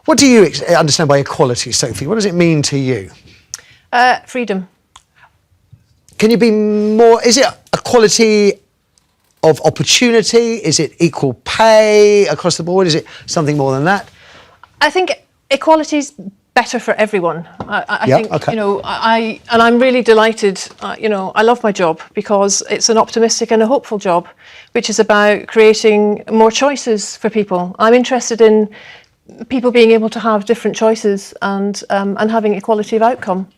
What do you understand by equality, Sophie? What does it mean to you? Freedom. Can you be more... Is it equality of opportunity? Is it equal pay across the board? Is it something more than that? I think equality's better for everyone. I think, okay. you know, and I'm really delighted, you know, I love my job because it's an optimistic and a hopeful job, which is about creating more choices for people. I'm interested in people being able to have different choices and having equality of outcome.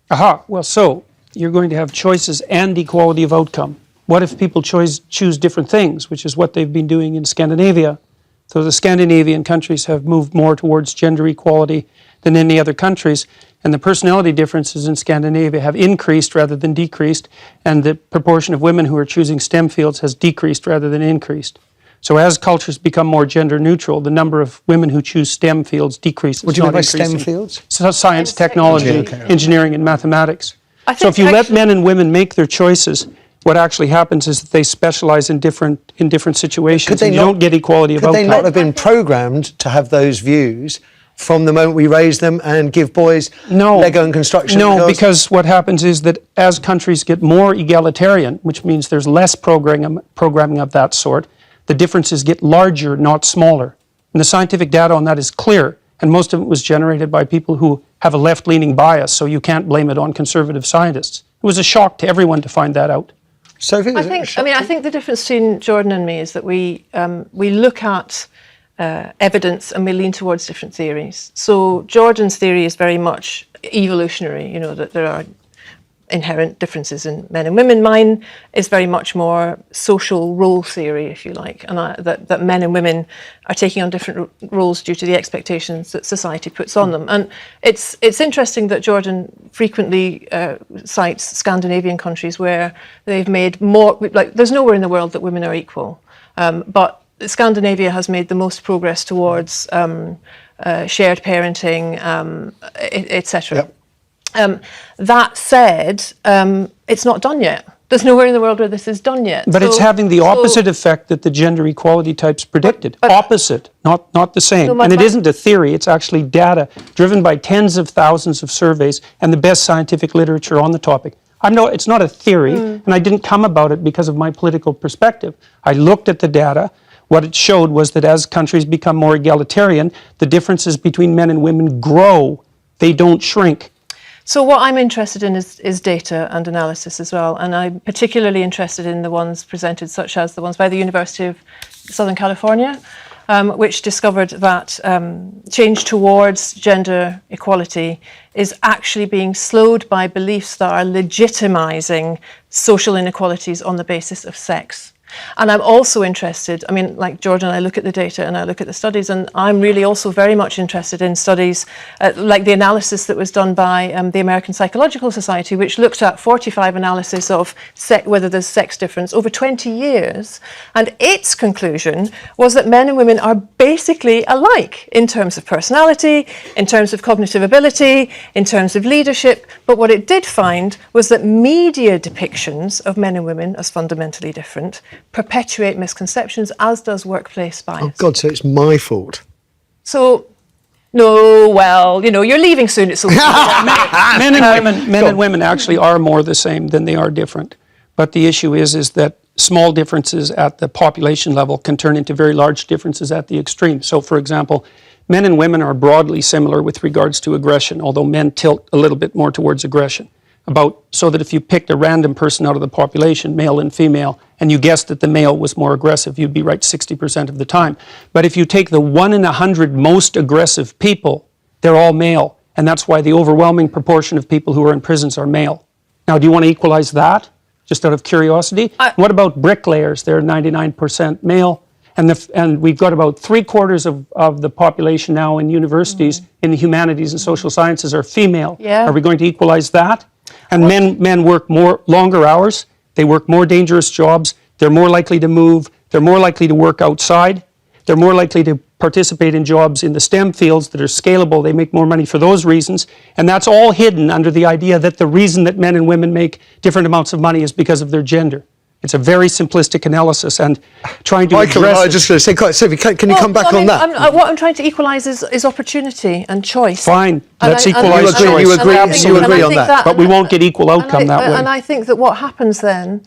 Aha, well, so you're going to have choices and equality of outcome. What if people choose different things, which is what they've been doing in Scandinavia? So the Scandinavian countries have moved more towards gender equality than any other countries, and the personality differences in Scandinavia have increased rather than decreased, and the proportion of women who are choosing STEM fields has decreased rather than increased. So as cultures become more gender neutral, the number of women who choose STEM fields decreases. What do you mean by STEM fields? So science, technology, engineering, and mathematics. So if you let men and women make their choices, what actually happens is that they specialize in different situations, and you don't get equality of outcome. Could they not have been programmed to have those views from the moment we raise them and give boys Lego and construction? No, because what happens is that as countries get more egalitarian, which means there's less programming of that sort, the differences get larger, not smaller. And the scientific data on that is clear, and most of it was generated by people who have a left-leaning bias, so you can't blame it on conservative scientists. It was a shock to everyone to find that out. Sophie, I think the difference between Jordan and me is that we look at evidence and we lean towards different theories. So Jordan's theory is very much evolutionary, you know, that there are inherent differences in men and women. Mine is very much more social role theory, if you like, and that men and women are taking on different roles due to the expectations that society puts on them. And it's interesting that Jordan frequently cites Scandinavian countries where they've made more, like there's nowhere in the world that women are equal, but Scandinavia has made the most progress towards shared parenting, etc. Yep. That said, it's not done yet. There's nowhere in the world where this is done yet. But it's having the opposite effect that the gender equality types predicted. Opposite, not the same. And it isn't a theory, it's actually data driven by tens of thousands of surveys and the best scientific literature on the topic. It's not a theory, and I didn't come about it because of my political perspective. I looked at the data. What it showed was that as countries become more egalitarian, the differences between men and women grow. They don't shrink. So what I'm interested in is data and analysis as well, and I'm particularly interested in the ones presented, such as the ones by the University of Southern California, which discovered that change towards gender equality is actually being slowed by beliefs that are legitimizing social inequalities on the basis of sex. And I'm also interested, I mean, like Jordan, I look at the data and I look at the studies, and I'm really also very much interested in studies like the analysis that was done by the American Psychological Society, which looked at 45 analysis of whether there's sex difference over 20 years. And its conclusion was that men and women are basically alike in terms of personality, in terms of cognitive ability, in terms of leadership. But what it did find was that media depictions of men and women as fundamentally different perpetuate misconceptions, as does workplace bias. Oh God, so it's my fault. So, no, well, you know, you're leaving soon. It's okay. Men and women actually are more the same than they are different. But the issue is that small differences at the population level can turn into very large differences at the extreme. So, for example, men and women are broadly similar with regards to aggression, although men tilt a little bit more towards aggression. So that if you picked a random person out of the population, male and female, and you guessed that the male was more aggressive, you'd be right 60% of the time. But if you take the 1 in 100 most aggressive people, they're all male. And that's why the overwhelming proportion of people who are in prisons are male. Now, do you want to equalize that, just out of curiosity? What about bricklayers? They're 99% male. And we've got about 3/4 of the population now in universities, in the humanities and social sciences, are female. Yeah. Are we going to equalize that? And men work longer hours, they work more dangerous jobs, they're more likely to move, they're more likely to work outside, they're more likely to participate in jobs in the STEM fields that are scalable. They make more money for those reasons. And that's all hidden under the idea that the reason that men and women make different amounts of money is because of their gender. It's a very simplistic analysis, and trying to Michael, address I was just going to say, Sophie, can you come back on that? What I'm trying to equalise is opportunity and choice. Fine, let's And equalise you choice. agree Absolutely. on that. But we won't get equal outcome that way. And I think that what happens then,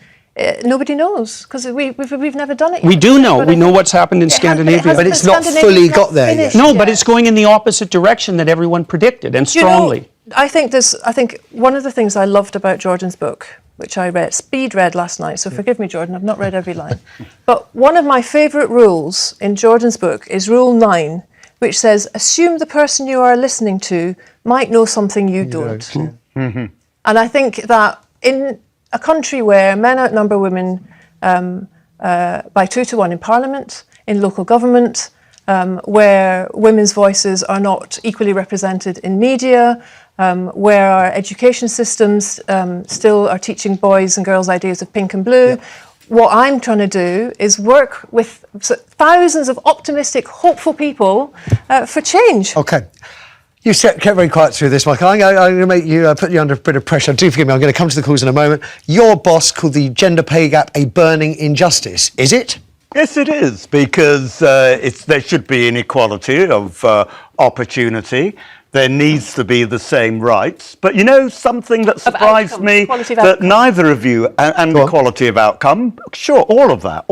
nobody knows, because we've never done it yet. We do know. But We I know think what's happened in Scandinavia. But it's not fully got there yet. No, but it's going in the opposite direction that everyone predicted, and strongly. I think one of the things I loved about Jordan's book, which I speed read last night, so forgive me, Jordan, I've not read every line. But one of my favourite rules in Jordan's book is Rule 9, which says, assume the person you are listening to might know something you don't. And I think that in a country where men outnumber women by 2 to 1 in Parliament, in local government, where women's voices are not equally represented in media, where our education systems still are teaching boys and girls ideas of pink and blue. What I'm trying to do is work with thousands of optimistic, hopeful people for change. Okay. You kept very quiet through this, Michael. I'm going to make you put you under a bit of pressure. Do forgive me, I'm going to come to the calls in a moment. Your boss called the gender pay gap a burning injustice. Is it? Yes, it is, because there should be inequality of opportunity. There needs to be the same rights. But you know, something that surprised me, that neither of you, and the quality of outcome, sure, all of that.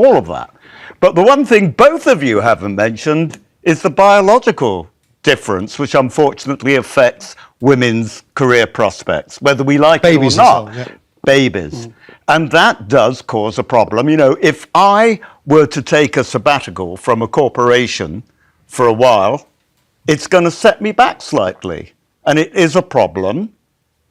But the one thing both of you haven't mentioned is the biological difference, which unfortunately affects women's career prospects, whether we like it or not. Babies. And that does cause a problem. You know, if I were to take a sabbatical from a corporation for a while, it's going to set me back slightly. And it is a problem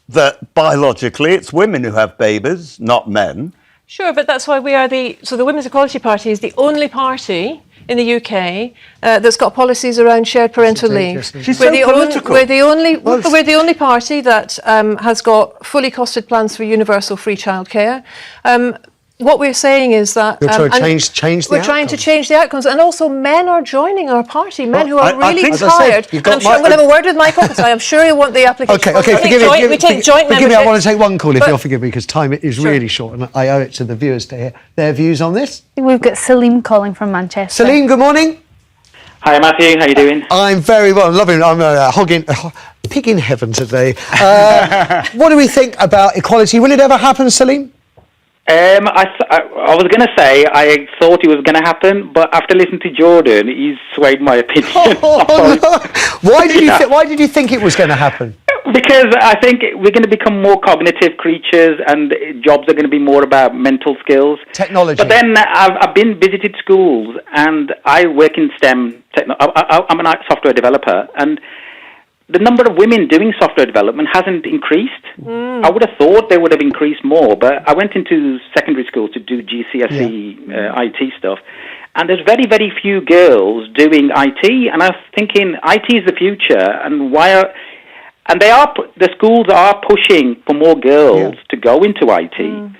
that biologically it's women who have babies, not men. Sure, but that's why we are the Women's Equality Party is the only party in the UK that's got policies around shared parental leave. She's so political. We're the only party that has got fully costed plans for universal free childcare. What we're saying is that you're trying to change the we're trying to change the outcomes, and also men are joining our party. Men who are really tired. I'm sure I'm going to have a word with Michael because I am sure he'll want the application. Okay. We take joint membership. Forgive me, I want to take one call if you'll forgive me, because time is really short, and I owe it to the viewers to hear their views on this. We've got Salim calling from Manchester. Salim, good morning. Hi Matthew, how you doing? I'm very well. I'm loving it. I'm pig in heaven today. What do we think about equality? Will it ever happen, Salim? I was going to say I thought it was going to happen, but after listening to Jordan, he's swayed my opinion. Why did you think it was going to happen? Because I think we're going to become more cognitive creatures, and jobs are going to be more about mental skills. Technology. But then I've been visited schools, and I work in STEM. I'm a software developer, and the number of women doing software development hasn't increased. I would have thought they would have increased more, but I went into secondary school to do GCSE IT stuff, and there's very, very few girls doing IT, and I was thinking IT is the future, and the schools are pushing for more girls to go into IT,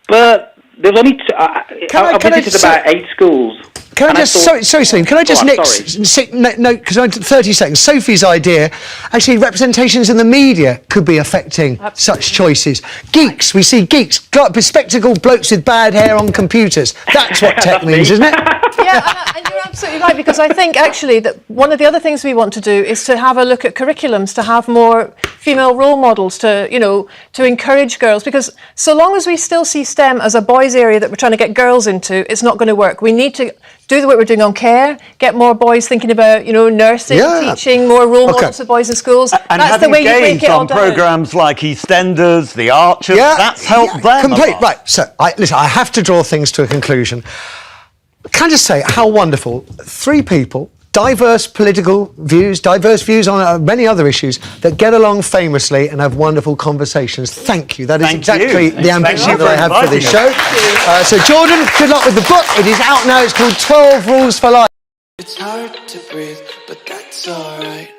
but there's only I visited about 8 schools. Can I just, sorry, Salim, can I just because I 30 seconds. Sophie's idea, actually, representations in the media could be affecting such choices. Geeks, we see geeks, bespectacled blokes with bad hair on computers. That's what tech means, isn't it? Yeah, and you're absolutely right, because I think actually that one of the other things we want to do is to have a look at curriculums, to have more female role models, to encourage girls, because so long as we still see STEM as a boys' area that we're trying to get girls into, it's not going to work. We need to do the work we're doing on care, get more boys thinking about, nursing, teaching, more role models for boys in schools. And that's the way you break it all down. programmes like EastEnders, The Archers, that's helped them a lot. Right, so I have to draw things to a conclusion. Can I just say how wonderful 3 people, diverse political views, diverse views on many other issues, that get along famously and have wonderful conversations. Thank you. That is exactly the ambition that I have for this show. So Jordan, good luck with the book. It is out now. It's called 12 Rules for Life. It's hard to breathe, but that's alright.